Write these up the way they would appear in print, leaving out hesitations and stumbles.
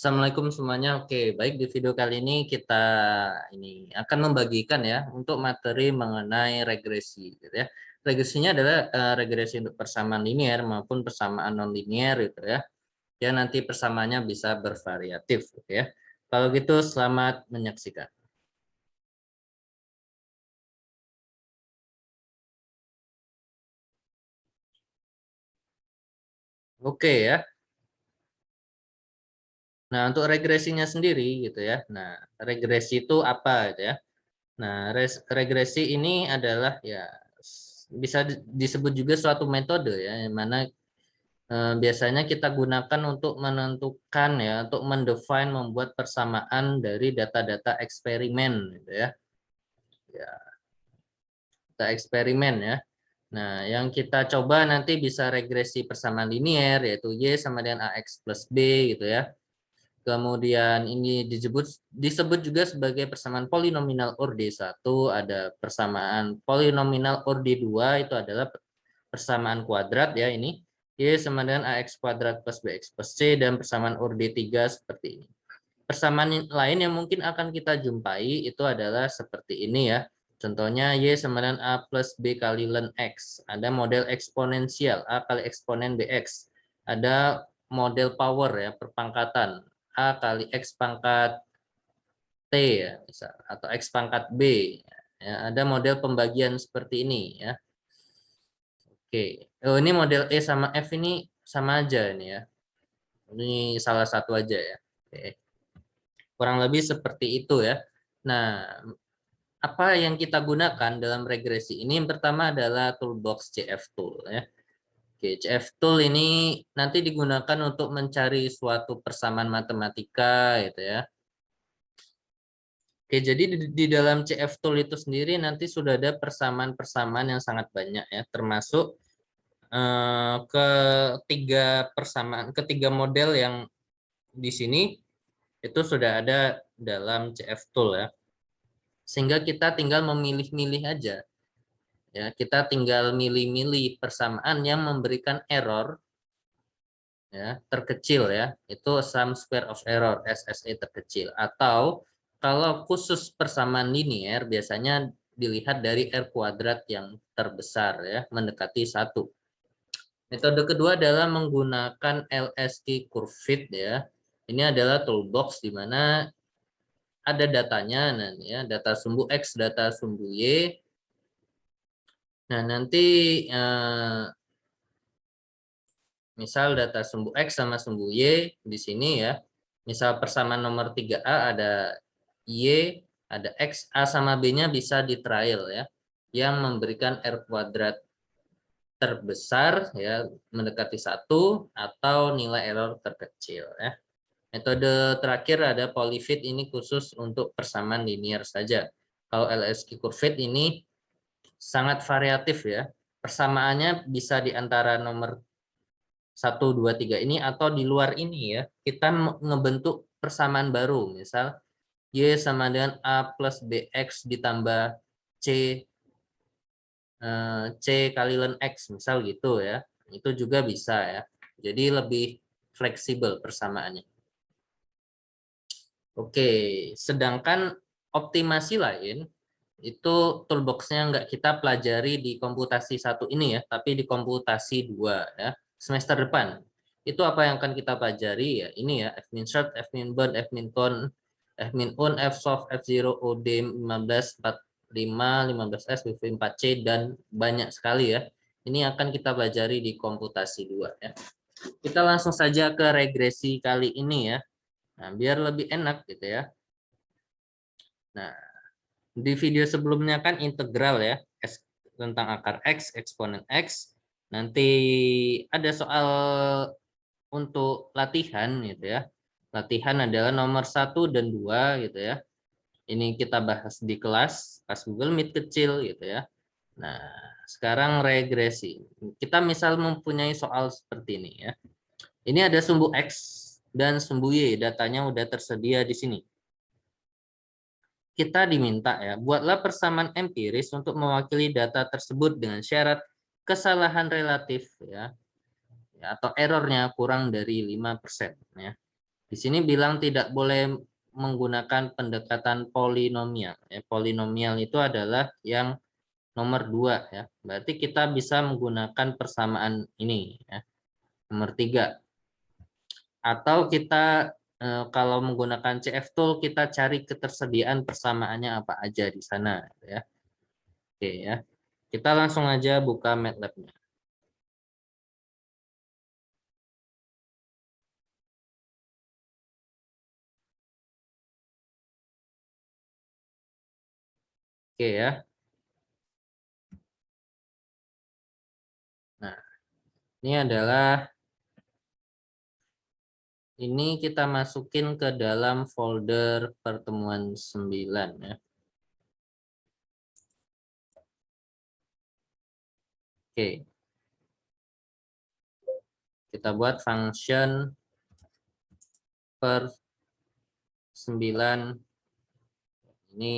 Assalamualaikum semuanya. Oke, baik, di video kali ini kita akan membagikan ya untuk materi mengenai regresi gitu ya. Regresinya adalah regresi untuk persamaan linear maupun persamaan non linear gitu ya. Ya, nanti persamaannya bisa bervariatif gitu ya. Kalau gitu selamat menyaksikan. Oke ya. Nah, untuk regresinya sendiri gitu ya. Nah, regresi itu apa gitu ya? Nah, regresi ini adalah ya bisa disebut juga suatu metode ya, yang mana biasanya kita gunakan untuk menentukan ya, untuk mendefine membuat persamaan dari data-data eksperimen gitu ya. Ya, data eksperimen ya. Nah, yang kita coba nanti bisa regresi persamaan linier yaitu Y sama dengan AX plus B gitu ya. Kemudian ini disebut juga sebagai persamaan polinomial orde 1, ada persamaan polinomial orde 2 itu adalah persamaan kuadrat ya ini. Y sama dengan AX kuadrat plus BX plus C, dan persamaan orde 3 seperti ini. Persamaan lain yang mungkin akan kita jumpai itu adalah seperti ini ya. Contohnya Y sama dengan A plus B kali ln X. Ada model eksponensial A kali eksponen BX. Ada model power ya, perpangkatan A kali X pangkat T ya, misal, atau X pangkat B. Ya, ada model pembagian seperti ini ya. Oke. Oh, ini model E sama F ini sama aja ini ya. Ini salah satu aja ya. Oke. Kurang lebih seperti itu ya. Nah, apa yang kita gunakan dalam regresi ini? Yang pertama adalah toolbox CF tool ya. Oke, CF tool ini nanti digunakan untuk mencari suatu persamaan matematika gitu ya. Oke, jadi di dalam CF tool itu sendiri nanti sudah ada persamaan-persamaan yang sangat banyak ya, termasuk ketiga model yang di sini itu sudah ada dalam CF tool ya. Sehingga kita tinggal memilih-milih aja. Ya, kita tinggal milih-milih persamaan yang memberikan error ya, terkecil ya. Itu sum square of error SSE terkecil, atau kalau khusus persamaan linier biasanya dilihat dari R kuadrat yang terbesar ya, mendekati 1. Metode kedua adalah menggunakan LSI curve fit ya. Ini adalah toolbox di mana ada datanya, nah ya, data sumbu X, data sumbu Y. Nah, nanti misal data sumbu X sama sumbu Y di sini ya. Misal persamaan nomor 3A ada Y, ada X, A sama B-nya bisa di trial ya. Yang memberikan R kuadrat terbesar ya, mendekati 1, atau nilai error terkecil ya. Metode terakhir ada polyfit, ini khusus untuk persamaan linear saja. Kalau LSI curve fit ini sangat variatif ya. Persamaannya bisa di antara nomor 1, 2, 3 ini atau di luar ini ya. Kita ngebentuk persamaan baru. Misal Y sama dengan A plus BX ditambah C C kali ln X misal gitu ya. Itu juga bisa ya. Jadi lebih fleksibel persamaannya. Oke, sedangkan optimasi lain itu toolbox-nya nggak kita pelajari di komputasi 1 ini ya, tapi di komputasi 2 ya, semester depan. Itu apa yang akan kita pelajari ya, ini ya, fminsert, fminbound, fmincon, fminun, fsolve, f0, od 15, 45, 15s, bv 4c, dan banyak sekali ya. Ini akan kita pelajari di komputasi 2 ya. Kita langsung saja ke regresi kali ini ya. Nah, biar lebih enak gitu ya. Nah, di video sebelumnya kan integral ya, tentang akar X, eksponen X. Nanti ada soal untuk latihan gitu ya. Latihan adalah nomor 1 dan 2 gitu ya. Ini kita bahas di kelas Google Meet kecil gitu ya. Nah, sekarang regresi. Kita misal mempunyai soal seperti ini ya. Ini ada sumbu X dan sumbu Y, datanya udah tersedia di sini. Kita diminta ya, buatlah persamaan empiris untuk mewakili data tersebut dengan syarat kesalahan relatif ya, atau errornya kurang dari 5% ya. Di sini bilang tidak boleh menggunakan pendekatan polinomial. Polinomial itu adalah yang nomor 2 ya. Berarti kita bisa menggunakan persamaan ini ya. Nomor 3. Atau kita kalau menggunakan CF tool kita cari ketersediaan persamaannya apa aja di sana ya. Oke ya. Kita langsung aja buka MATLAB-nya. Oke ya. Nah, ini kita masukin ke dalam folder pertemuan 9 ya. Oke. Kita buat function per 9. Ini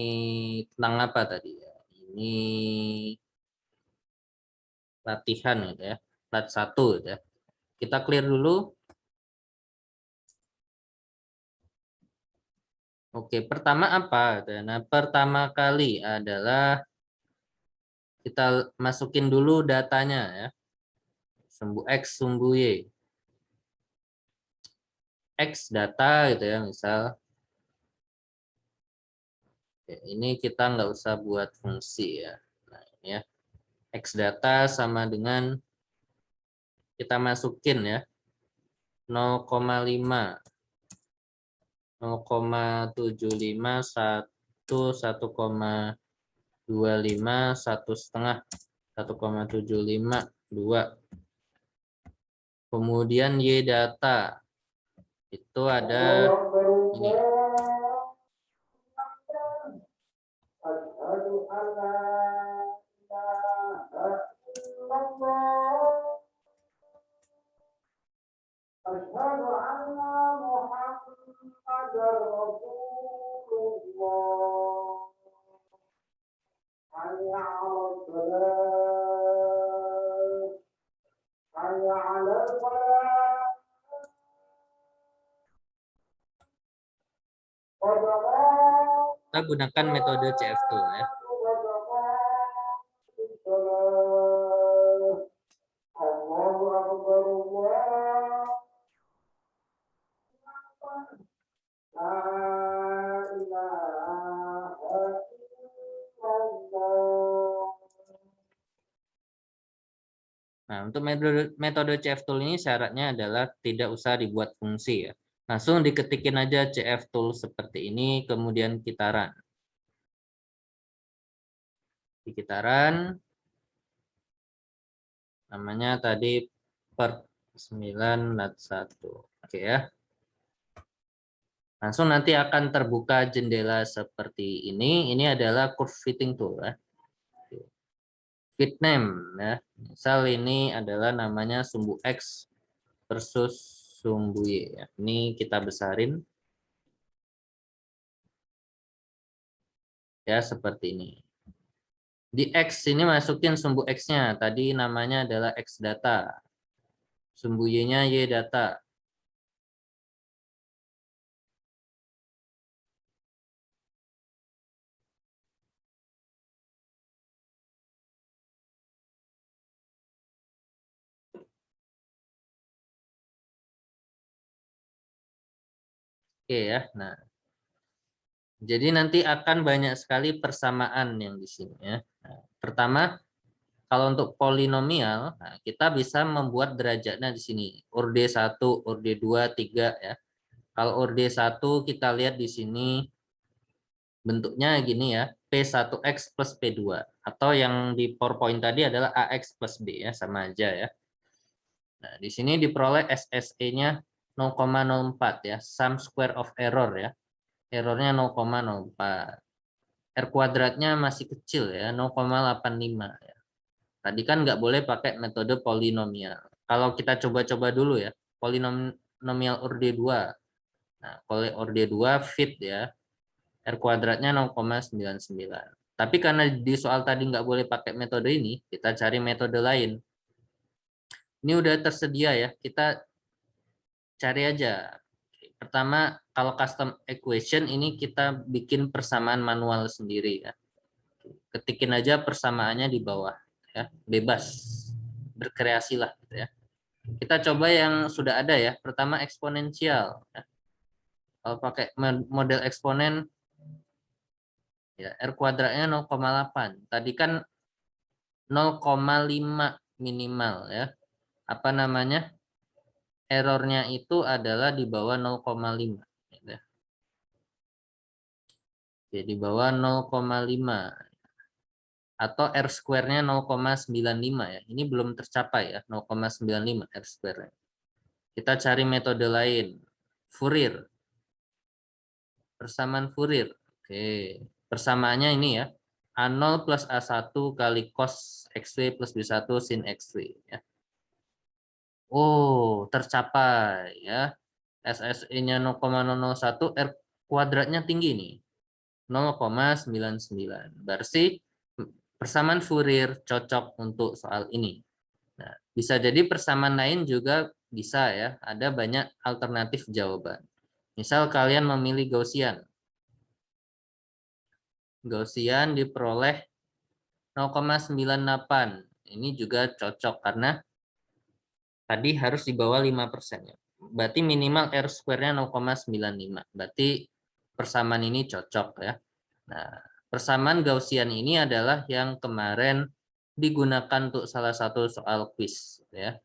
tentang apa tadi ya? Ini latihan gitu ya. Lat 1 gitu ya. Kita clear dulu. Oke, pertama apa? Nah, pertama kali adalah kita masukin dulu datanya ya. Sumbu X, sumbu Y. X data gitu ya, misal. Oke, ini kita nggak usah buat fungsi ya. Nah, ini ya. X data sama dengan kita masukin ya. 0,5. 0,75, 1, 1,25, 1,5, 1,75, 2. Kemudian Y data itu ada ini. Kita gunakan metode CF tool ya. Nah, untuk metode CF tool ini syaratnya adalah tidak usah dibuat fungsi ya. Langsung diketikin aja CF tool seperti ini, kemudian kita run. Di kita run, namanya tadi per 9 lat 1. Oke ya. Langsung nanti akan terbuka jendela seperti ini. Ini adalah curve fitting tool ya. Fit name ya. Misal ini adalah namanya sumbu X versus sumbu Y ya. Ini kita besarin. Ya, seperti ini. Di X ini masukin sumbu X-nya. Tadi namanya adalah X data. Sumbu Y-nya Y data. Oke ya. Nah, jadi nanti akan banyak sekali persamaan yang di sini ya. Nah, pertama, kalau untuk polinomial, nah, kita bisa membuat derajatnya di sini. Orde 1, orde 2, 3 ya. Kalau orde 1 kita lihat di sini bentuknya gini ya. P1X plus P2. Atau yang di PowerPoint tadi adalah AX plus B ya, sama aja ya. Nah, di sini diperoleh SSE-nya 0,04 ya, sum square of error ya. Errornya 0,04. R kuadratnya masih kecil ya, 0,85 ya. Tadi kan nggak boleh pakai metode polinomial. Kalau kita coba-coba dulu ya, polinomial orde 2. Nah, kalau orde 2 fit ya, R kuadratnya 0,99. Tapi karena di soal tadi nggak boleh pakai metode ini, kita cari metode lain. Ini udah tersedia ya, kita cari aja. pertama kalau custom equation ini kita bikin persamaan manual sendiri ya. Ketikin aja persamaannya di bawah ya, bebas berkreasilah gitu ya. Kita coba yang sudah ada ya. Pertama eksponensial ya. Kalau pakai model eksponen ya R kuadratnya 0,8. Tadi kan 0,5 minimal ya. Apa namanya? Errornya itu adalah di bawah 0,5 ya. Jadi di bawah 0,5 atau R square-nya 0,95 ya. Ini belum tercapai ya, 0,95 R square. Kita cari metode lain. Fourier. Persamaan Fourier. Oke. Persamaannya ini ya. A0 plus A1 kali cos XV plus B1 sin XV ya. Oh, tercapai ya. SSE-nya 0,001, R kuadratnya tinggi nih. 0,99. Berarti persamaan Fourier cocok untuk soal ini. Nah, bisa jadi persamaan lain juga bisa ya. Ada banyak alternatif jawaban. Misal kalian memilih Gaussian. Gaussian diperoleh 0,98. Ini juga cocok karena tadi harus di bawah 5%. Berarti minimal R square-nya 0,95. Berarti persamaan ini cocok ya. Nah, persamaan Gaussian ini adalah yang kemarin digunakan untuk salah satu soal quiz ya.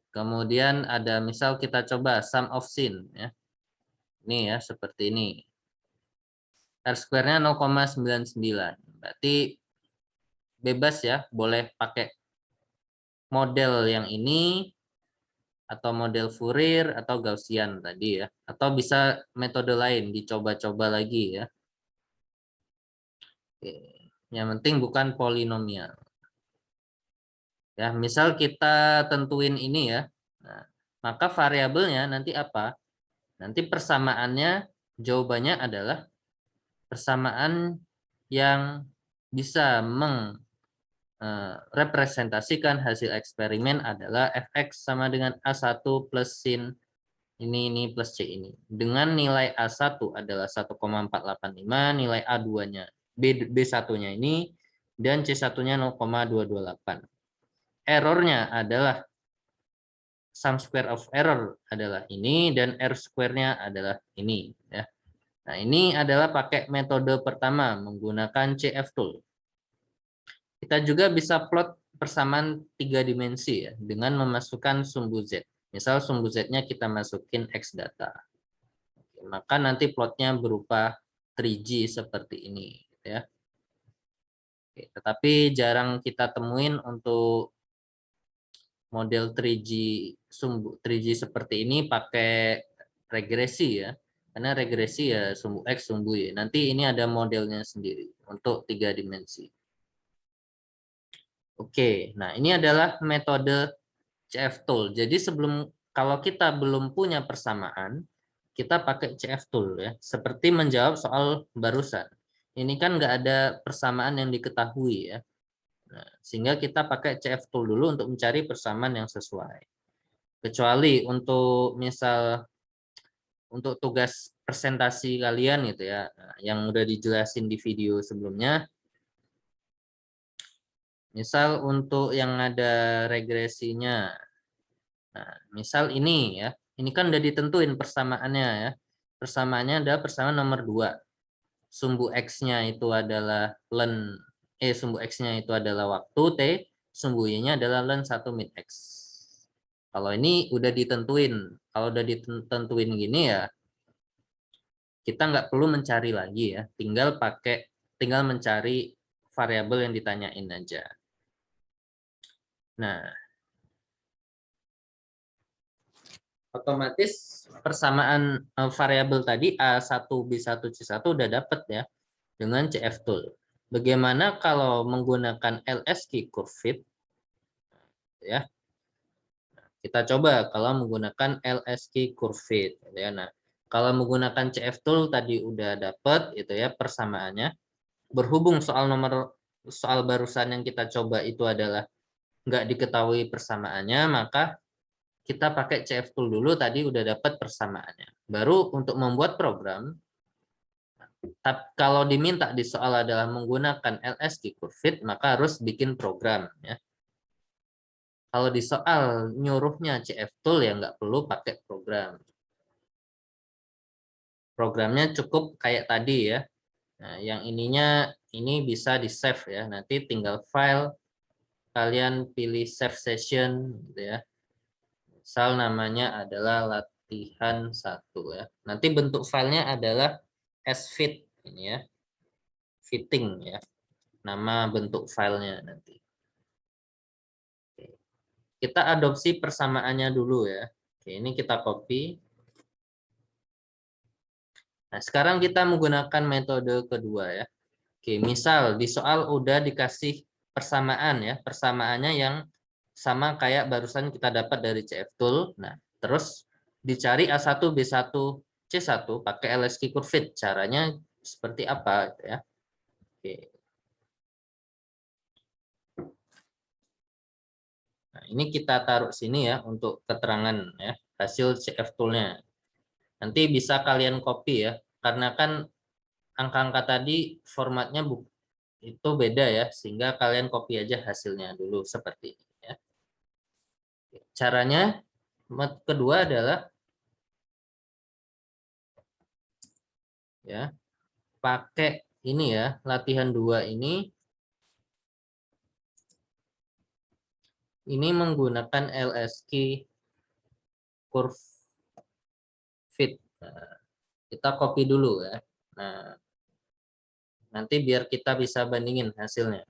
Kemudian ada misal kita coba sum of sin ya. Ini ya seperti ini. R square-nya 0,99. Berarti bebas ya, boleh pakai model yang ini atau model Fourier atau Gaussian tadi ya. Atau bisa metode lain dicoba-coba lagi ya. Oke. Yang penting bukan polinomial. Ya, misal kita tentuin ini ya. Nah, maka variabelnya nanti apa? Nanti persamaannya jawabannya adalah persamaan yang bisa representasikan hasil eksperimen adalah fx sama dengan A1 plus sin ini plus C ini. Dengan nilai A1 adalah 1,485, nilai A2-nya B1-nya ini, dan C1-nya 0,228. Errornya adalah sum square of error adalah ini, dan R square-nya adalah ini. Ya. Nah, ini adalah pakai metode pertama menggunakan CF tool. Kita juga bisa plot persamaan 3 dimensi ya dengan memasukkan sumbu Z. Misal sumbu Z-nya kita masukin X data. Oke, maka nanti plotnya berupa 3G seperti ini ya. Oke, tetapi jarang kita temuin untuk model 3G sumbu 3G seperti ini pakai regresi ya. Karena regresi ya sumbu X, sumbu Y. Nanti ini ada modelnya sendiri untuk 3 dimensi. Oke, nah ini adalah metode CF tool. Jadi kalau kita belum punya persamaan, kita pakai CF tool ya. Seperti menjawab soal barusan. Ini kan nggak ada persamaan yang diketahui ya. Nah, sehingga kita pakai CF tool dulu untuk mencari persamaan yang sesuai. Kecuali untuk misal untuk tugas presentasi kalian gitu ya, yang udah dijelasin di video sebelumnya. Misal untuk yang ada regresinya. Nah, misal ini ya, ini kan udah ditentuin persamaannya ya. Persamaannya adalah persamaan nomor 2. Sumbu X-nya itu adalah sumbu X-nya itu adalah waktu T, sumbu Y-nya adalah len 1 min X. Kalau ini udah ditentuin, kalau udah ditentuin gini ya, kita nggak perlu mencari lagi ya, tinggal mencari variabel yang ditanyain aja. Nah, otomatis persamaan variabel tadi A1, B1, C1 udah dapat ya dengan CF tool. Bagaimana kalau menggunakan LSK curve fit ya? Kita coba kalau menggunakan LSK curve fit ya. Nah, kalau menggunakan CF tool tadi udah dapat itu ya persamaannya. Berhubung soal barusan yang kita coba itu adalah nggak diketahui persamaannya, maka kita pakai CF Tool dulu, tadi udah dapat persamaannya. Baru untuk membuat program, kalau diminta di soal adalah menggunakan LSK Curve Fit, maka harus bikin program. Ya. Kalau di soal nyuruhnya CF Tool, ya nggak perlu pakai program. Programnya cukup kayak tadi ya. Nah, yang ininya ini bisa di save ya. Nanti tinggal file, kalian pilih save session gitu ya. Misal namanya adalah latihan 1 ya. Nanti bentuk filenya adalah sfit ini ya. Fitting ya. Nama bentuk filenya nanti. Kita adopsi persamaannya dulu ya. Oke, ini kita copy. Nah, sekarang kita menggunakan metode kedua ya. Oke, misal di soal udah dikasih persamaan ya. Persamaannya yang sama kayak barusan kita dapat dari CF Tool. Nah, terus dicari A1, B1, C1 pakai LSK Curve Fit. Caranya seperti apa gitu ya. Oke. Nah, ini kita taruh sini ya untuk keterangan ya, hasil CF Tool-nya. Nanti bisa kalian copy ya, karena kan angka-angka tadi formatnya itu beda ya, sehingga kalian copy aja hasilnya dulu seperti ini ya. Caranya kedua adalah ya pakai ini ya, latihan 2 ini menggunakan LSK Curve Fit. Nah, kita copy dulu ya. Nah, nanti biar kita bisa bandingin hasilnya.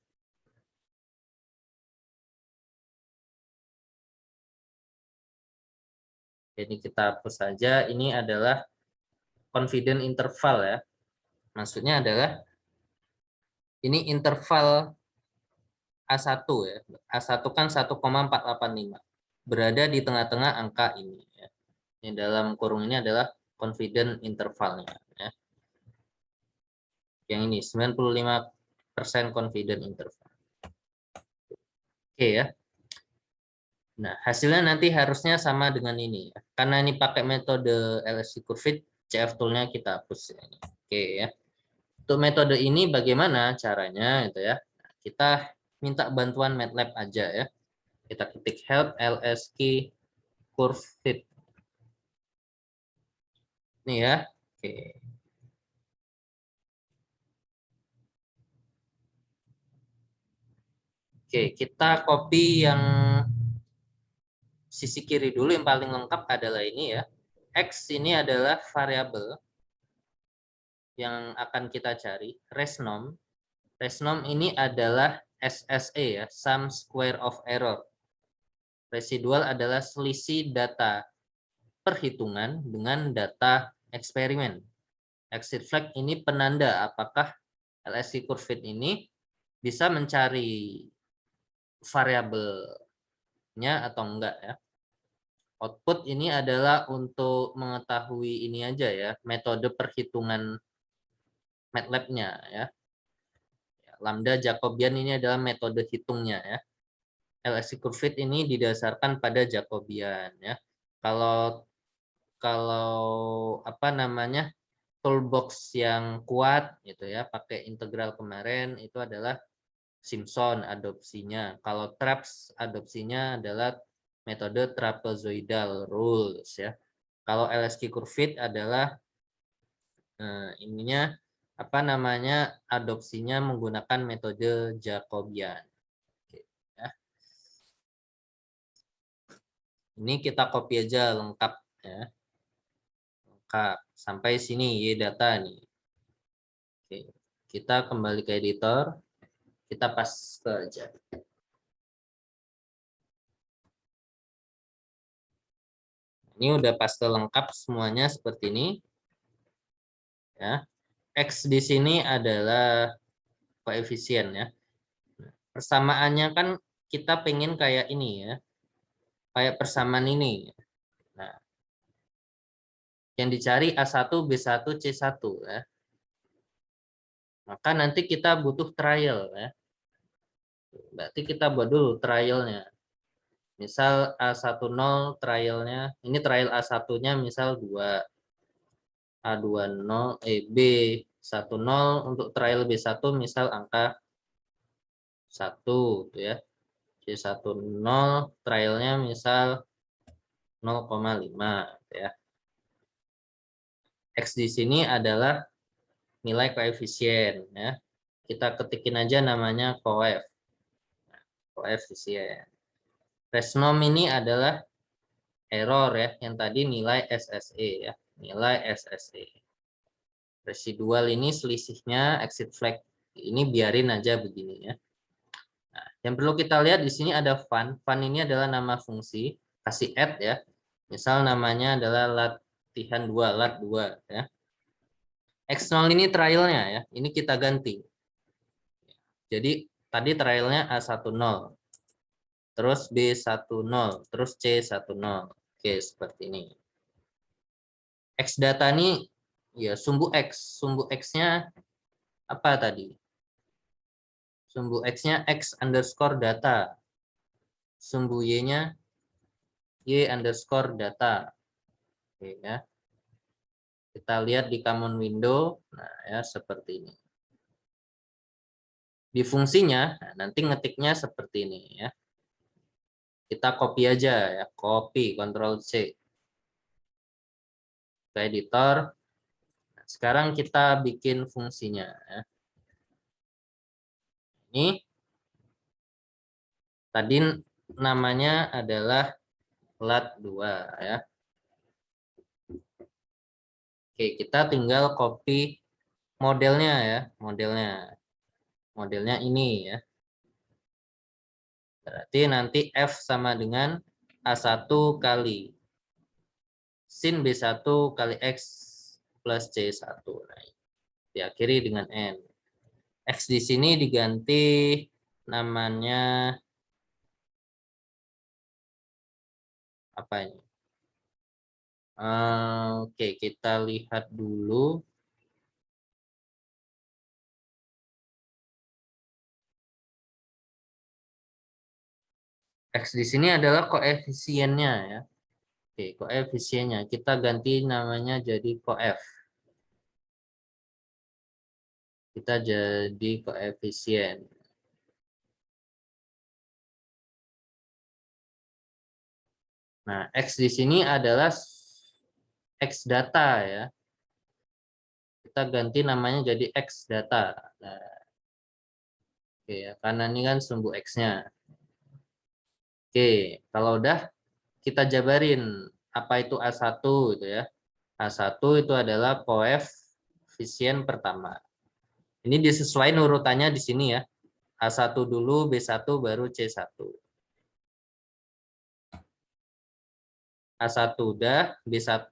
Jadi kita hapus saja. Ini adalah confidence interval ya. Maksudnya adalah ini interval A1 ya. A1 kan 1,485. Berada di tengah-tengah angka ini ya. Ini dalam kurung ini adalah confidence intervalnya ya. Yang ini 95% confidence interval. Oke ya. Nah, hasilnya nanti harusnya sama dengan ini ya. Karena ini pakai metode LSC Curve Fit, CF tool-nya kita hapus ini. Oke ya. Untuk metode ini bagaimana caranya gitu ya. Kita minta bantuan MATLAB aja ya. Kita ketik help LSK Curve Fit. Nih ya. Oke. Oke, kita copy yang sisi kiri dulu, yang paling lengkap adalah ini ya. X ini adalah variabel yang akan kita cari, resnom. Resnom ini adalah SSE ya, sum square of error. Residual adalah selisih data perhitungan dengan data eksperimen. Exit flag ini penanda apakah LSC curve fit ini bisa mencari variabelnya atau enggak ya. Output ini adalah untuk mengetahui ini aja ya, metode perhitungan MATLAB-nya ya. Lambda Jacobian ini adalah metode hitungnya ya. LSC curve fit ini didasarkan pada Jacobian ya. Kalau apa namanya, toolbox yang kuat gitu ya, pakai integral kemarin itu adalah Simpson adopsinya. Kalau TRAPS adopsinya adalah metode trapezoidal rules ya. Kalau LSK curve fit adalah ininya apa namanya, adopsinya menggunakan metode Jacobian. Ya. Ini kita copy aja lengkap ya. Lengkap sampai sini y data nih. Oke. Kita kembali ke editor, kita paste aja. Ini udah paste lengkap semuanya seperti ini. Ya. X di sini adalah koefisien ya. Persamaannya kan kita pengen kayak ini ya. Kayak persamaan ini. Nah, yang dicari A1, B1, C1 ya. Maka nanti kita butuh trial ya. Berarti kita buat dulu trialnya. Misal A10 trialnya, ini trial A1-nya misal 2, A20, B10 untuk trial B1 misal angka 1 tuh ya. C10 trialnya misal 0,5 ya. X di sini adalah nilai koefisien ya. Kita ketikin aja namanya koefisien. Resnom ini adalah error ya, yang tadi nilai SSE ya, nilai SSE. Residual ini selisihnya exit flag. Ini biarin aja begini ya. Nah, yang perlu kita lihat di sini ada fun. Fun ini adalah nama fungsi, kasih add ya. Misal namanya adalah latihan 2, lat 2 ya. X0 ini trialnya ya, ini kita ganti. Jadi tadi trialnya A10, terus B10, terus C10. Oke, seperti ini. X data ini ya sumbu X. Sumbu X-nya apa tadi? Sumbu X-nya X underscore data. Sumbu Y-nya Y underscore data. Oke ya. Kita lihat di common window. Nah ya seperti ini. Di fungsinya, nanti ngetiknya seperti ini ya. Kita copy aja ya, copy, Ctrl C. Ke editor. Sekarang kita bikin fungsinya ya. Ini tadi namanya adalah lat2 ya. Oke, kita tinggal copy modelnya ya, modelnya ini ya. Berarti nanti F sama dengan A1 kali sin B1 kali X plus C1. Nah, diakhiri dengan N. X di sini diganti namanya apa ini? Oke, kita lihat dulu. X di sini adalah koefisiennya ya. Oke, koefisiennya kita ganti namanya jadi koef. Kita jadi koefisien. Nah, X di sini adalah X data ya. Kita ganti namanya jadi X data. Nah, oke ya, karena ini kan sumbu X-nya. Oke, kalau udah kita jabarin apa itu A1 itu ya. A1 itu adalah koefisien pertama. Ini disesuaikan urutannya di sini ya. A1 dulu, B1 baru C1. A1 udah, B1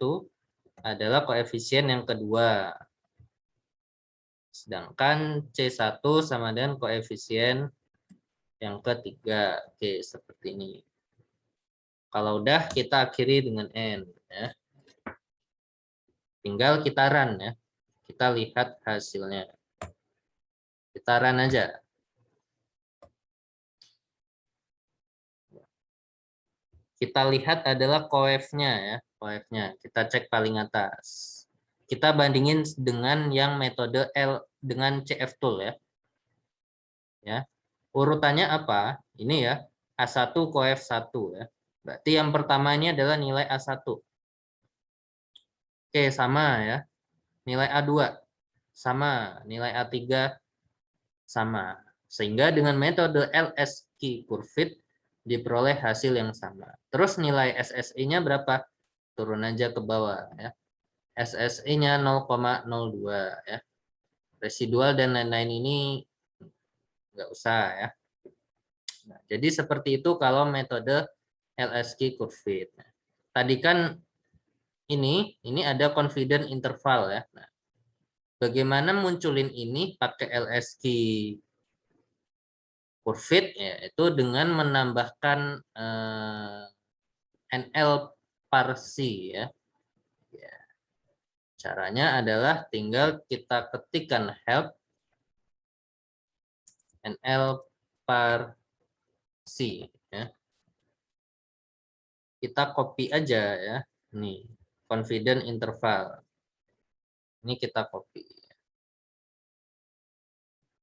adalah koefisien yang kedua. Sedangkan C1 sama dengan koefisien yang ketiga. Oke, seperti ini. Kalau udah, kita akhiri dengan N. Ya. Tinggal kita run ya. Kita lihat hasilnya. Kita run aja. Kita lihat adalah koefnya ya. Koefnya. Kita cek paling atas. Kita bandingin dengan yang metode L dengan CF tool ya. Ya. Urutannya apa? Ini ya. A1 koef 1 ya. Berarti yang pertama ini adalah nilai A1. Oke, sama ya. Nilai A2 sama, nilai A3 sama. Sehingga dengan metode LSQ curve fit diperoleh hasil yang sama. Terus nilai SSE-nya berapa? Turun aja ke bawah ya. SSE-nya 0,02 ya. Residual dan lain-lain ini nggak usah ya. Nah, jadi seperti itu kalau metode LSQ curve fit. Nah, tadi kan ini ada confidence interval ya. Nah, bagaimana munculin ini pakai LSQ curve fit ya, itu dengan menambahkan NL parsi ya. Ya. Caranya adalah tinggal kita ketikkan help NL parsi ya. kita copy aja ya. Nih, confidence interval. Ini kita copy.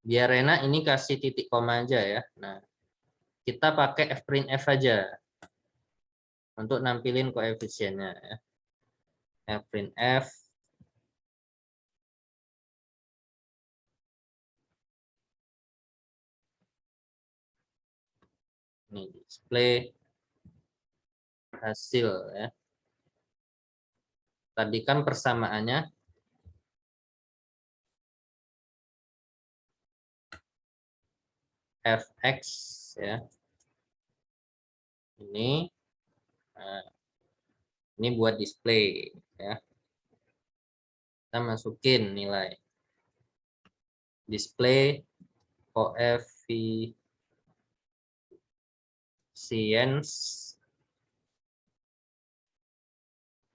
Biar enak ini kasih titik koma aja ya. Nah, kita pakai fprintf aja untuk nampilin koefisiennya ya. Fprintf ini display hasil ya. Tadi kan persamaannya fx ya. Nah, ini buat display ya. Kita masukin nilai display coefficients.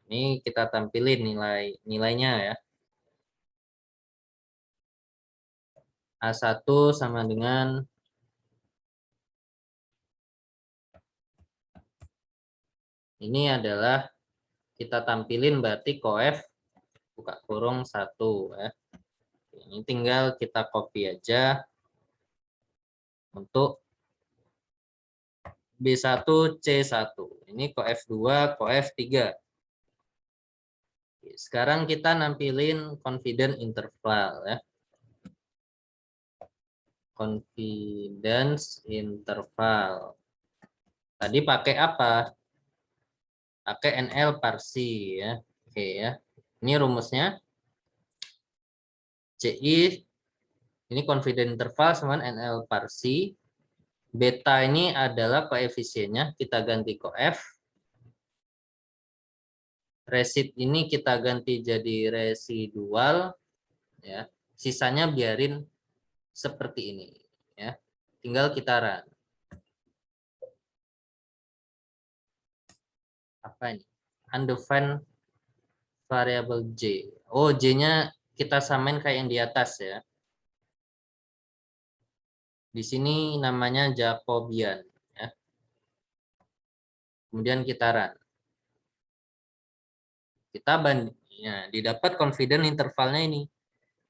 Ini kita tampilin nilainya ya. A1 sama dengan ini adalah kita tampilin berarti coef buka kurung 1 ya. Ini tinggal kita copy aja untuk B1 C1. Ini coef 2, coef 3. Sekarang kita nampilin confidence interval ya. Confidence interval. Tadi pakai apa? Pakai NL parsi ya. Oke ya. Ini rumusnya CI ini confidence interval sama NL parsi. Beta ini adalah koefisiennya, kita ganti coef. Resid ini kita ganti jadi residual ya. Sisanya biarin seperti ini ya. Tinggal kita run. Apa ini? Undefined variable J. Oh, J-nya kita samain kayak yang di atas ya. Di sini namanya Jacobian ya. Kemudian kita run. Kita bandingnya didapat confidence intervalnya ini.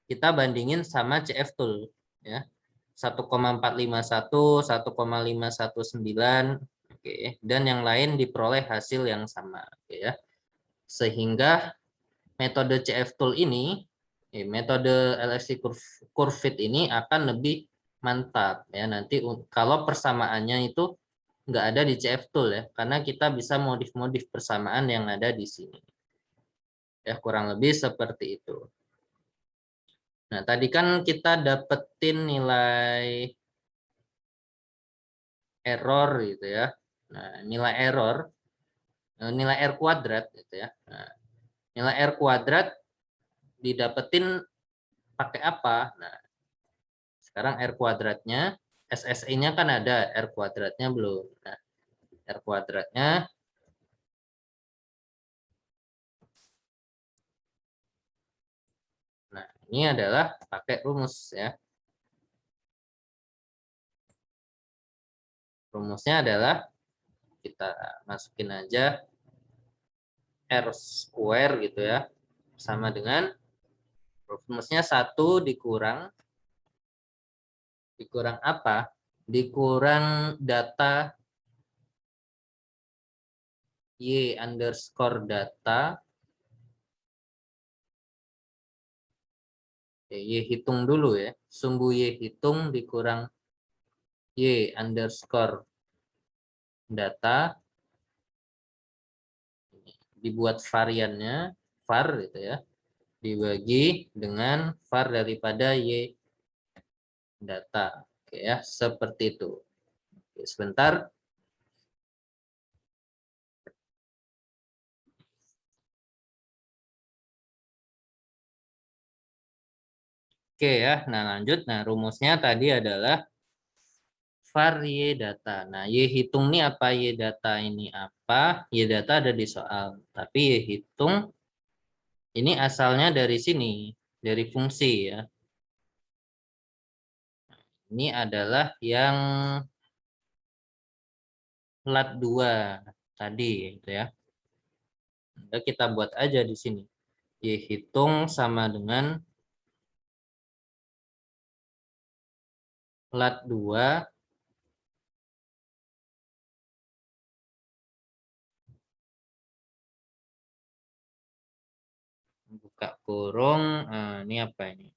Kita bandingin sama CF tool ya. 1,451, 1,519, oke, dan yang lain diperoleh hasil yang sama, oke ya. Sehingga metode CF tool ini, metode LSC curve fit ini akan lebih mantap ya nanti kalau persamaannya itu nggak ada di CF tool ya, karena kita bisa modif-modif persamaan yang ada di sini. Ya, kurang lebih seperti itu. Nah, tadi kan kita dapetin nilai error gitu ya. Nah, nilai error, nilai R kuadrat gitu ya. Nah, nilai R kuadrat didapetin pakai apa? Nah, sekarang R kuadratnya, SSE-nya kan ada, R kuadratnya belum. Nah, R kuadratnya nah, ini adalah pakai rumus ya. Rumusnya adalah kita masukin aja R square gitu ya. Sama dengan rumusnya 1 dikurang apa? Dikurang data Y underscore data. Y hitung dulu ya. Sumbu Y hitung dikurang Y underscore data. Dibuat variannya, var gitu ya. Dibagi dengan var daripada Y data. Oke ya, seperti itu. Oke, sebentar. Oke ya, nah lanjut. Nah, rumusnya tadi adalah var Y data. Nah, Y hitung ini apa? Y data ini apa? Y data ada di soal. Tapi Y hitung ini asalnya dari sini, dari fungsi ya. Ini adalah yang lat 2. tadi itu ya. Nah, kita buat aja di sini. Y hitung sama dengan lat 2 buka kurung, ini apa ini?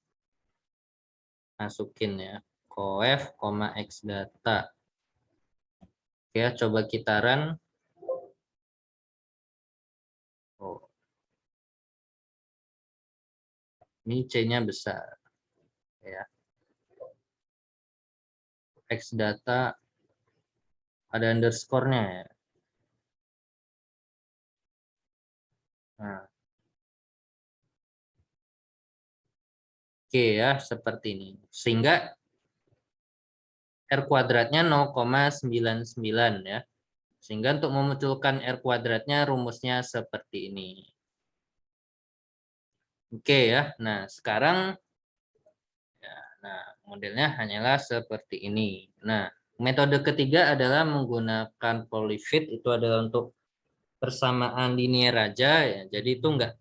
Masukin ya, coef, x data. Oke, coba kita run. Oh, ini C-nya besar ya. X data ada underscore-nya ya. Nah, oke ya, seperti ini. Sehingga R kuadratnya 0,99 ya. Sehingga untuk memunculkan R kuadratnya rumusnya seperti ini. Oke ya, nah sekarang ya, nah modelnya hanyalah seperti ini. Nah, metode ketiga adalah menggunakan polyfit, itu adalah untuk persamaan linier aja ya. Jadi itu enggak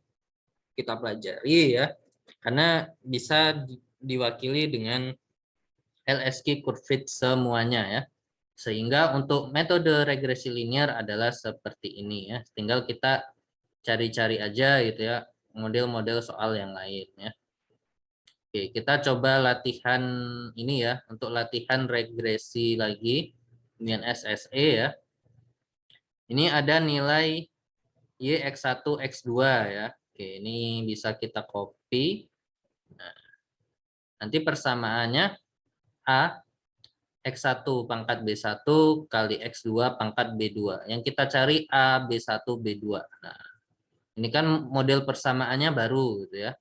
kita pelajari ya, karena bisa diwakili dengan LSQ curve fit semuanya ya. Sehingga untuk metode regresi linear adalah seperti ini ya. Tinggal kita cari-cari aja gitu ya model-model soal yang lain ya. Oke, kita coba latihan ini ya, untuk latihan regresi lagi dengan SSE ya. Ini ada nilai Y X1 X2 ya. Oke, ini bisa kita copy. Nah, nanti persamaannya A X1 pangkat B1 kali X2 pangkat B2. Yang kita cari A, B1, B2. Nah, ini kan model persamaannya baru gitu ya.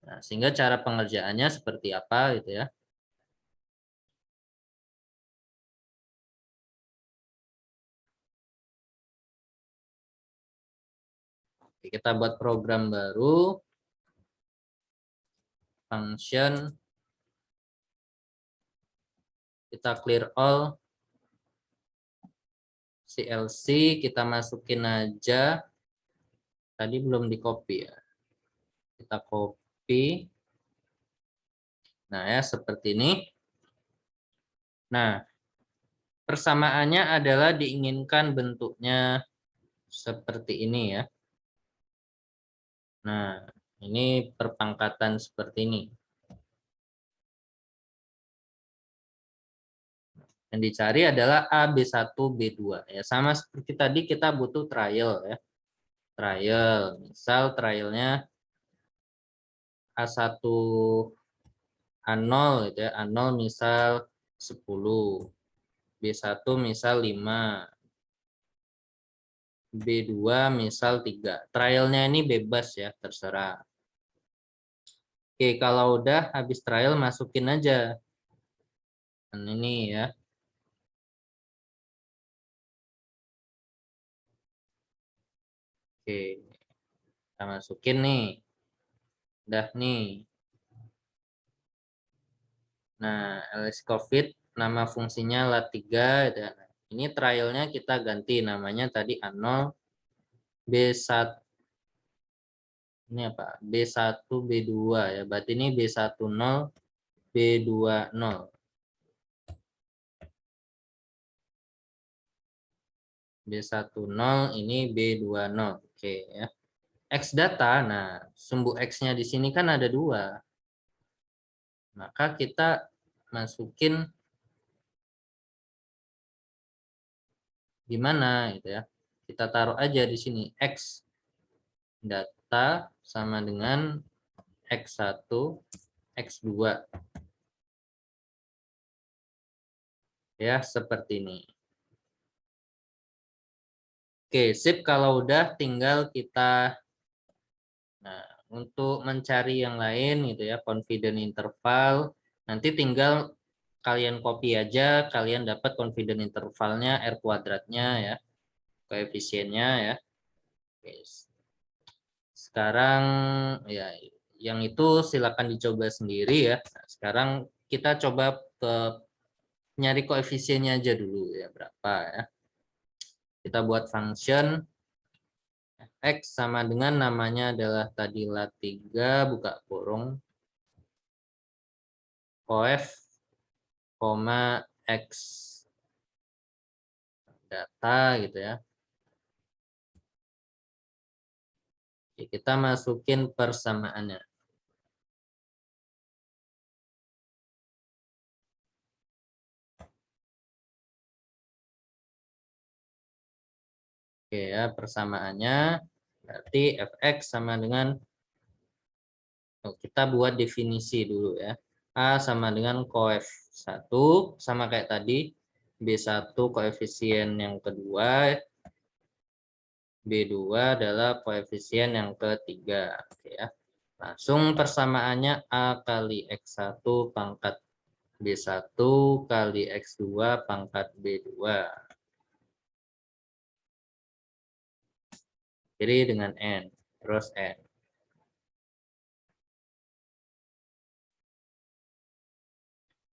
Nah, sehingga cara pengerjaannya seperti apa gitu ya. Oke, kita buat program baru. Function. Kita clear all. CLC kita masukin aja. Tadi belum di copy ya. Kita copy. Nah ya seperti ini. Nah persamaannya adalah diinginkan bentuknya seperti ini ya. Nah ini perpangkatan seperti ini. Yang dicari adalah A, B1, B2 ya. Sama seperti tadi kita butuh trial ya. Trial. Misal trialnya A1 A0 gitu ya. A0 misal 10. B1 misal 5. B2 misal 3. Trialnya ini bebas ya, terserah. Oke, kalau udah habis trial masukin aja. Dan ini ya. Oke, kita masukin nih. Udah nih. Nah, LS COVID nama fungsinya lat3. Dan ini trialnya kita ganti namanya tadi A0 B1. Ini apa? B1 B2 ya. Berarti ini B10 B20. B10 ini B20. Oke ya. X data, nah sumbu X-nya di sini kan ada 2. Maka kita masukin di mana gitu ya. Kita taruh aja di sini X data sama dengan X1 X2. Ya, seperti ini. Oke, sip, kalau udah tinggal kita untuk mencari yang lain gitu ya, confident interval, nanti tinggal kalian copy aja, kalian dapat confident intervalnya R kuadratnya ya, koefisiennya ya. Oke. Sekarang ya yang itu silakan dicoba sendiri ya. Nah, sekarang kita coba ke nyari koefisiennya aja dulu ya, berapa ya. Kita buat function x sama dengan namanya adalah tadi lat3 buka kurung coef, x data gitu ya. Oke, kita masukin persamaannya. Oke ya, persamaannya berarti fx sama dengan kita buat definisi dulu ya. A sama dengan coef 1 sama kayak tadi. B1 koefisien yang kedua, B2 adalah koefisien yang ketiga. Oke ya. Langsung persamaannya A kali X1 pangkat B1 kali X2 pangkat B2. Jadi dengan N, terus N.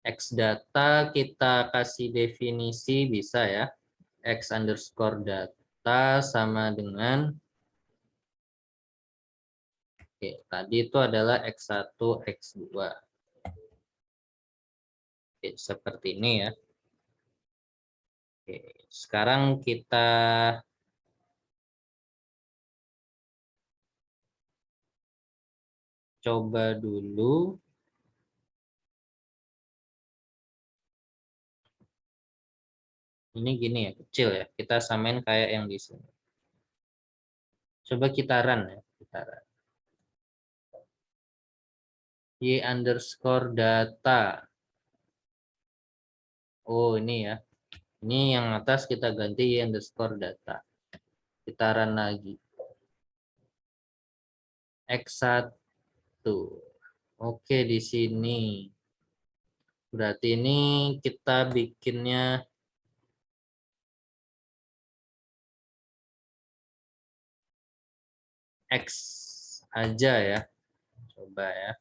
X data kita kasih definisi bisa ya. X underscore data sama dengan oke, tadi itu adalah X1, X2. Oke, seperti ini ya. Oke, sekarang kita coba dulu. Ini gini ya, kecil ya. Kita samain kayak yang di sini. Coba kita run ya. Kita run. Y underscore data. Oh ini ya. Ini yang atas kita ganti Y underscore data. Kita run lagi. X1. Oke, di sini. Berarti ini kita bikinnya X aja ya. Coba ya.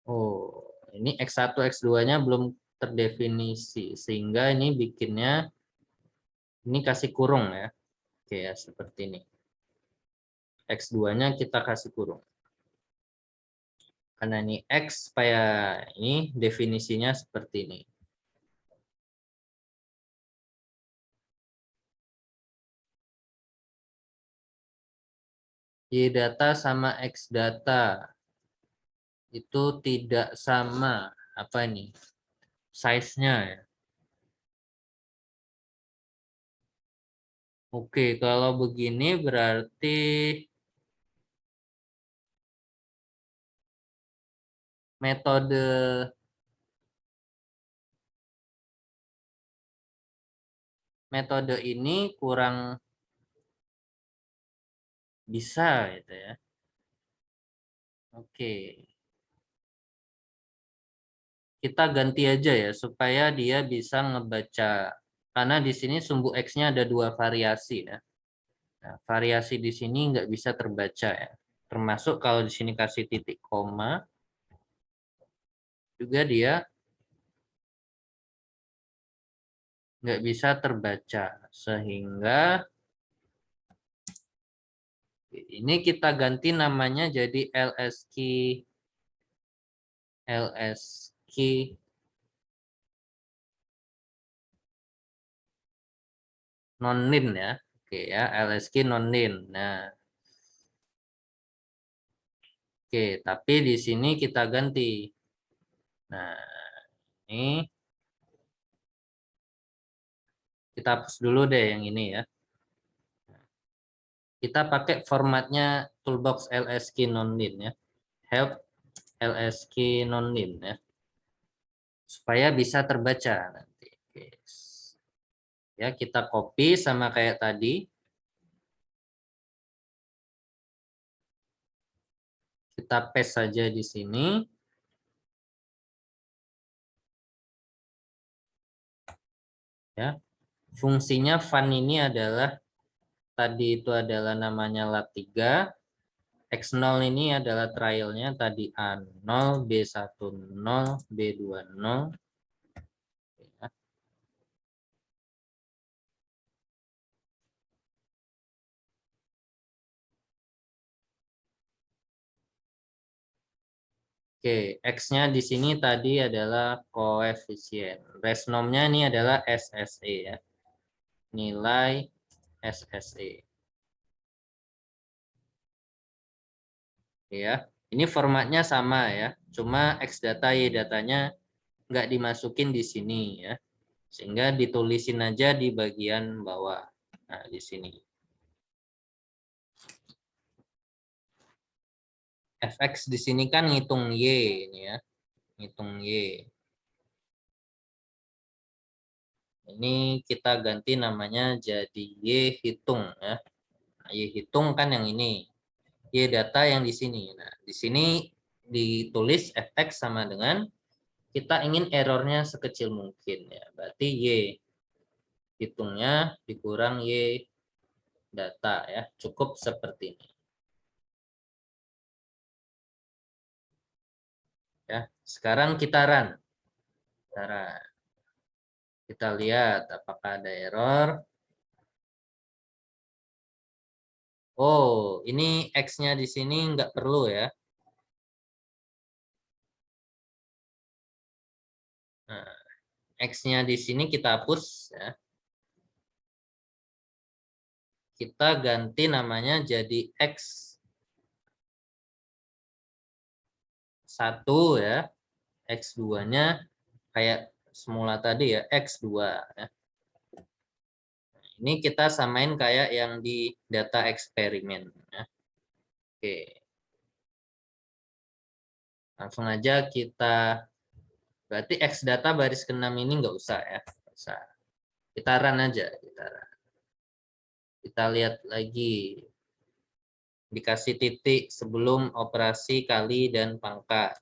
Oh, ini X1, X2-nya belum terdefinisi. Sehingga ini bikinnya, ini kasih kurung ya. Oke ya, seperti ini. X2-nya kita kasih kurung. Karena ini X, supaya ini definisinya seperti ini. Y data sama X data itu tidak sama apa ini size-nya ya. Oke, kalau begini berarti metode ini kurang bisa gitu ya. Oke. Kita ganti aja ya supaya dia bisa ngebaca, karena di sini sumbu X-nya ada dua variasi ya. Nah, variasi di sini nggak bisa terbaca ya. Termasuk kalau di sini kasih titik koma, juga dia nggak bisa terbaca. Sehingga ini kita ganti namanya jadi LSK non-lin ya. Oke ya, LSK non-lin. Nah, oke, tapi di sini kita ganti. Nah, ini kita hapus dulu deh yang ini ya. Kita pakai formatnya toolbox LSK non-lin ya. Help LSK non-lin ya. Supaya bisa terbaca nanti. Ya, kita copy sama kayak tadi. Kita paste saja di sini. Ya. Fungsinya fun ini adalah tadi itu adalah namanya lat3 X0 ini adalah trialnya tadi A0, B10, B20. Oke, X-nya di sini tadi adalah koefisien. Resnomnya ini adalah SSE ya. Nilai SSE. Ya, ini formatnya sama ya. Cuma X data Y datanya nggak dimasukin di sini ya. Sehingga ditulisin aja di bagian bawah. Nah, di sini. Fx di sini kan ngitung Y ini ya. Ngitung Y. Ini kita ganti namanya jadi Y hitung ya. Nah, Y hitung kan yang ini. Y data yang di sini. Nah, di sini ditulis fx sama dengan kita ingin errornya sekecil mungkin ya. Berarti Y hitungnya dikurang Y data ya. Cukup seperti ini. Ya, sekarang kita run. Kita lihat apakah ada error. Oh, ini X-nya di sini nggak perlu ya. Nah, X-nya di sini kita hapus ya. Kita ganti namanya jadi X1 ya. X2-nya kayak semula tadi ya, X2 ya. Ini kita samain kayak yang di data eksperimen ya. Oke. Langsung aja kita berarti X data baris ke-6 ini nggak usah ya. Nggak usah. Kita run aja, kita lihat lagi. Dikasih titik sebelum operasi kali dan pangkat.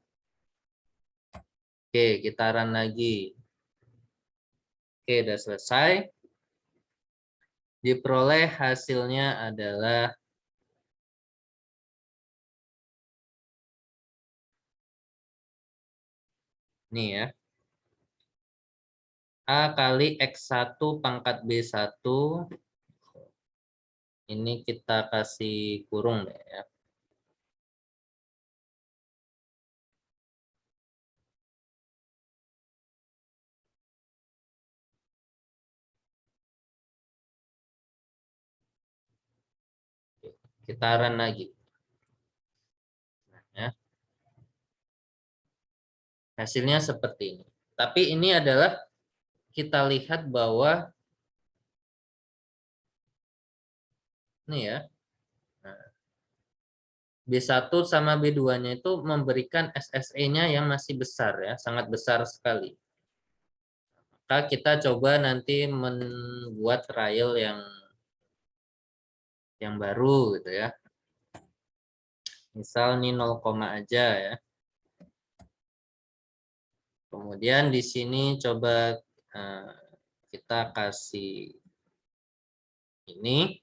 Oke, kita run lagi. Oke, udah selesai. Diperoleh hasilnya adalah nih ya. A kali X1 pangkat B1. Ini kita kasih kurung deh ya. Kita run lagi. Ya. Hasilnya seperti ini. Tapi ini adalah kita lihat bahwa nih ya. Nah, B1 sama B2-nya itu memberikan SSE-nya yang masih besar ya, sangat besar sekali. Maka kita coba nanti membuat trial yang baru gitu ya. Misal ini 0, aja ya. Kemudian di sini coba kita kasih ini.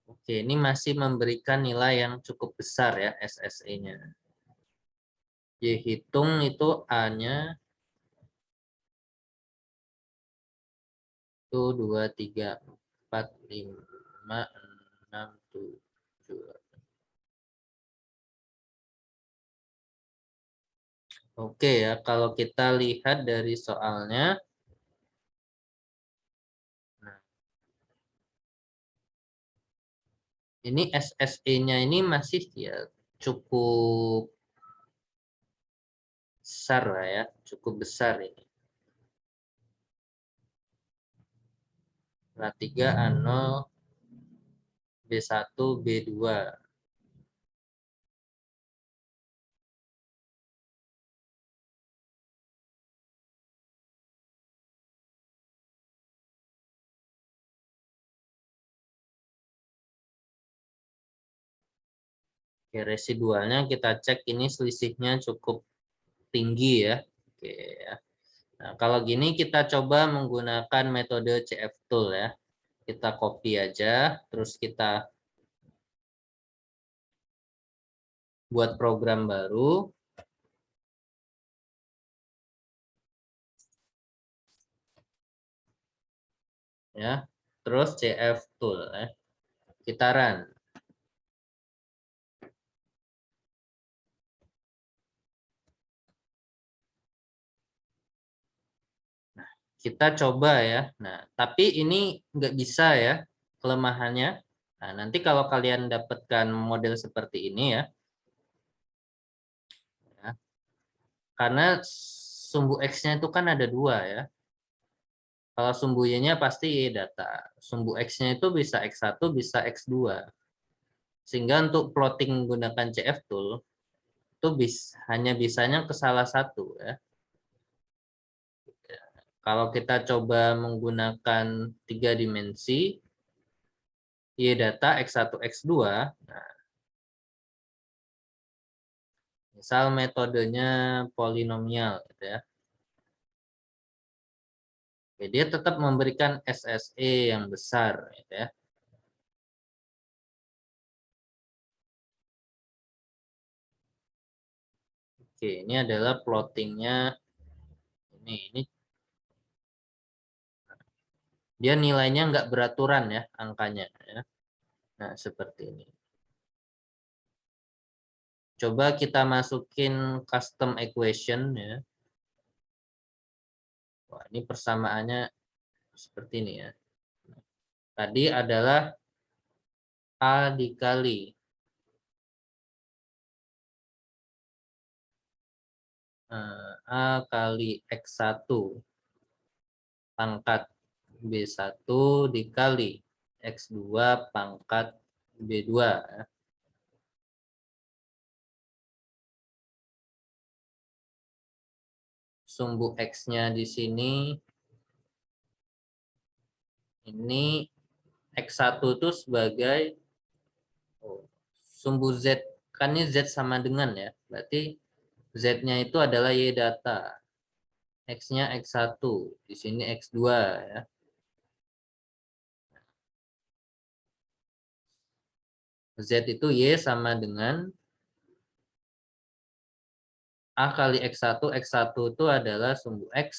Oke, ini masih memberikan nilai yang cukup besar ya SSE-nya. Y hitung itu A-nya itu 2, 3, 4, 5, 6, 7. Oke ya, kalau kita lihat dari soalnya, nah, ini SSE-nya ini masih ya cukup besar lah ya, cukup besar ini. A3, A0, B1, B2. Oke, residualnya kita cek ini selisihnya cukup tinggi ya. Oke ya. Nah, kalau gini kita coba menggunakan metode CF Tool ya. Kita copy aja, terus kita buat program baru. Ya, terus CF tool ya. Kita run. Kita coba ya. Nah, tapi ini nggak bisa ya kelemahannya. Nah, nanti kalau kalian dapatkan model seperti ini ya, karena sumbu X-nya itu kan ada dua ya. Kalau sumbu Y-nya pasti Y data. Sumbu X-nya itu bisa X1, bisa X2. Sehingga untuk plotting menggunakan CF tool, itu hanya bisanya ke salah satu ya. Kalau kita coba menggunakan 3 dimensi, Y data X1, X2, nah, misal metodenya polinomial gitu ya. Oke, dia tetap memberikan SSE yang besar gitu ya. Oke, ini adalah plottingnya ini dia nilainya nggak beraturan ya angkanya ya. Nah, seperti ini. Coba kita masukin custom equation ya. Wah, ini persamaannya seperti ini ya. Tadi adalah A dikali A kali X1 pangkat B1 dikali X2 pangkat B2. Sumbu X-nya di sini, ini X1 itu sebagai sumbu Z, kan ini Z sama dengan ya, berarti Z-nya itu adalah Y data. X-nya X1, di sini X2 ya. Z itu Y sama dengan A kali X1, X1 itu adalah sumbu X,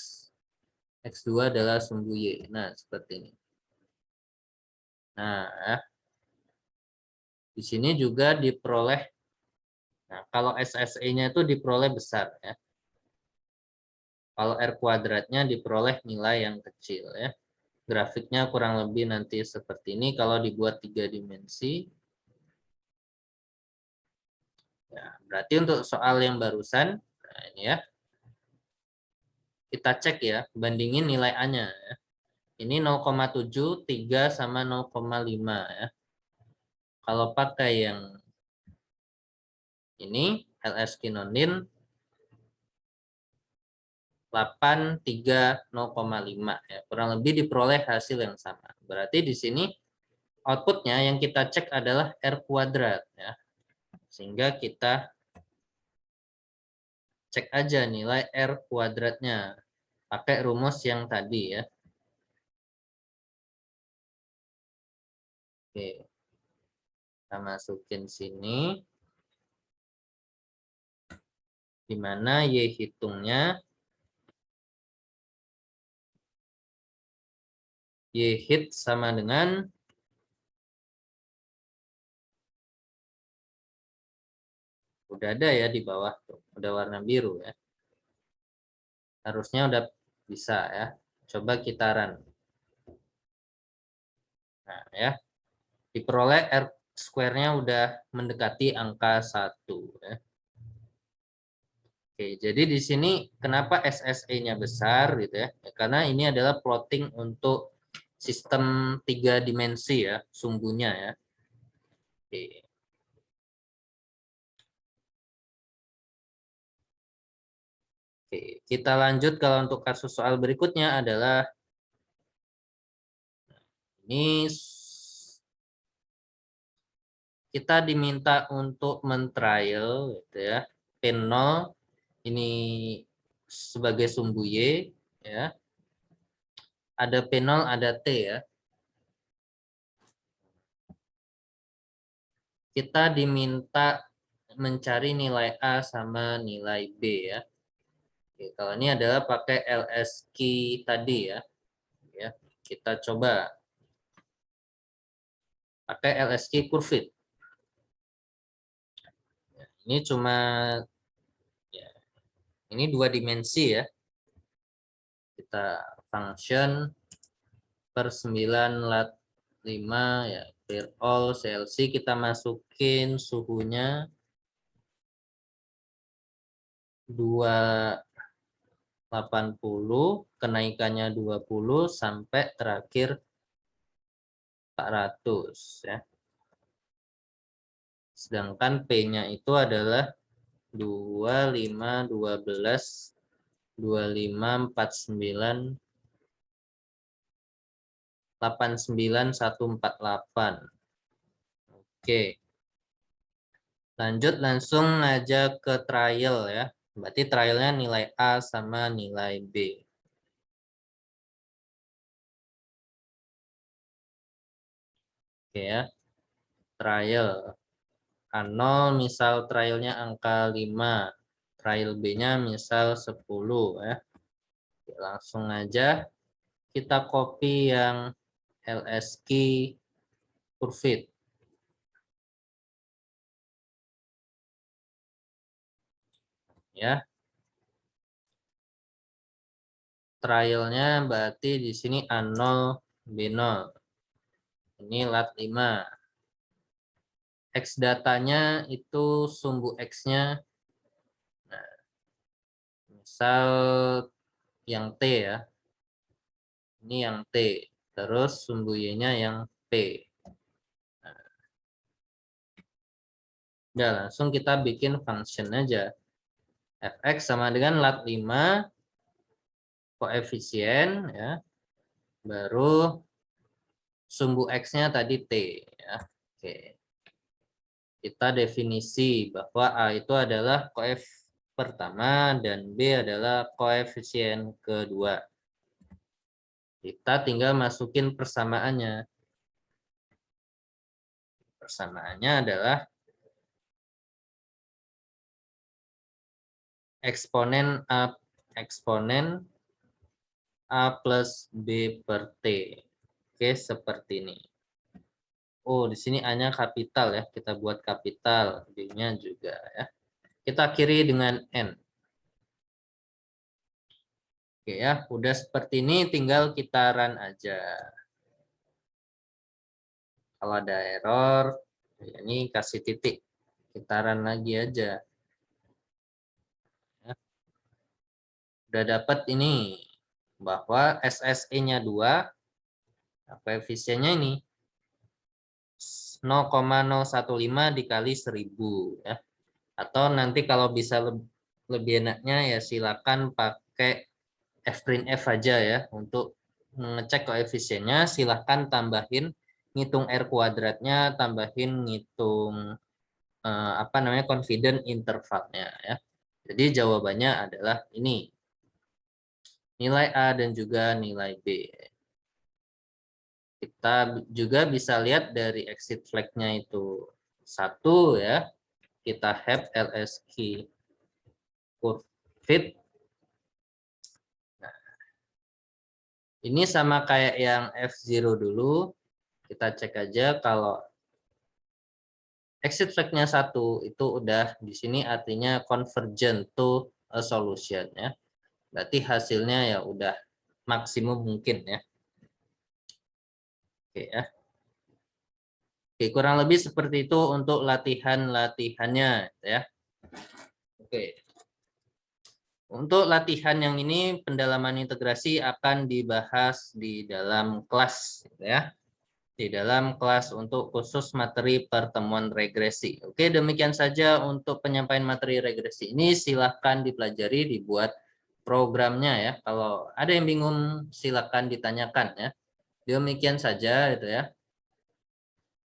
X2 adalah sumbu Y. Nah, seperti ini. Nah, ya. Di sini juga diperoleh, nah, kalau SSE-nya itu diperoleh besar ya. Kalau R kuadratnya diperoleh nilai yang kecil ya. Grafiknya kurang lebih nanti seperti ini kalau dibuat 3 dimensi. Ya, berarti untuk soal yang barusan, nah ini ya, kita cek ya, bandingin nilai A-nya ya. Ini 0,7, 3 sama 0,5 ya. Kalau pakai yang ini, LS Kinonin 8, 3, 0,5 ya. Kurang lebih diperoleh hasil yang sama. Berarti di sini outputnya yang kita cek adalah R kuadrat ya. Sehingga kita cek aja nilai R kuadratnya pakai rumus yang tadi ya. Oke, kita masukin sini, di mana Y hitungnya, Y hit sama dengan udah ada ya di bawah tuh, udah warna biru ya. Harusnya udah bisa ya. Coba kita run. Nah, ya. Diperoleh R square-nya udah mendekati angka 1 ya. Oke, jadi di sini kenapa SSE-nya besar gitu ya? Karena ini adalah plotting untuk sistem 3 dimensi ya, sumbunya ya. Oke. Oke, kita lanjut kalau untuk kasus soal berikutnya adalah ini kita diminta untuk men-trial gitu ya. P0 ini sebagai sumbu Y ya. Ada P0, ada T ya. kita diminta mencari nilai A sama nilai B ya. Oke, kalau ini adalah pakai LSQ tadi ya. Kita coba pakai LSQ Curvit. Ini cuma ya, ini 2 dimensi ya. Kita function per 9 lat 5 ya, clear all CLC, kita masukin suhunya 280, kenaikannya 20 sampai terakhir 400 ya. Sedangkan P-nya itu adalah 25 12 25 49 89148. Oke. Lanjut langsung aja ke trial ya. Berarti trialnya nilai A sama nilai B. Oke ya. Trial. A0 misal trialnya angka 5. Trial B-nya misal 10 ya. Oke, langsung aja kita copy yang LSQ Curvit. Ya. Trialnya berarti di sini A0 B0. Ini lat 5. X datanya itu sumbu X-nya. Nah, misal yang T ya. Ini yang T. Terus sumbu Y-nya yang P. Nah, langsung kita bikin function aja. Fx sama dengan lat 5 koefisien ya. Baru sumbu X-nya tadi T ya. Oke. Kita definisi bahwa A itu adalah koef pertama dan B adalah koefisien kedua. Kita tinggal masukin persamaannya. Persamaannya adalah eksponen A plus B per T. Oke, seperti ini. Oh, di sini A-nya kapital ya. Kita buat kapital, B-nya juga ya. Kita akhiri dengan N. Oke ya, udah seperti ini tinggal kita run aja. Kalau ada error, ya ini kasih titik. Kita run lagi aja. Ya. Udah dapat ini bahwa SSE-nya 2, koefisiennya ini 0,015 dikali 1000 ya. Atau nanti kalau bisa lebih enaknya ya silakan pakai fprintf aja ya untuk ngecek koefisiennya. Silahkan tambahin ngitung R kuadratnya, tambahin ngitung apa namanya confident intervalnya ya. Jadi jawabannya adalah ini. Nilai A dan juga nilai B. Kita juga bisa lihat dari exit flag-nya itu 1 ya. Kita have LSQ Curvit. Nah, ini sama kayak yang F0 dulu. Kita cek aja kalau exit flag-nya 1 itu udah di sini artinya convergent to a solution ya. Berarti hasilnya ya udah maksimum mungkin ya. Oke ya. Oke, kurang lebih seperti itu untuk latihan-latihannya ya. Oke. Untuk latihan yang ini pendalaman integrasi akan dibahas di dalam kelas ya. Di dalam kelas untuk khusus materi pertemuan regresi. Oke, demikian saja untuk penyampaian materi regresi ini. Silahkan dipelajari, dibuat programnya ya. Kalau ada yang bingung silahkan ditanyakan ya. Demikian saja itu ya.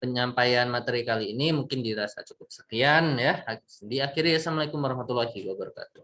Penyampaian materi kali ini mungkin dirasa cukup sekian ya. Diakhiri, assalamualaikum warahmatullahi wabarakatuh.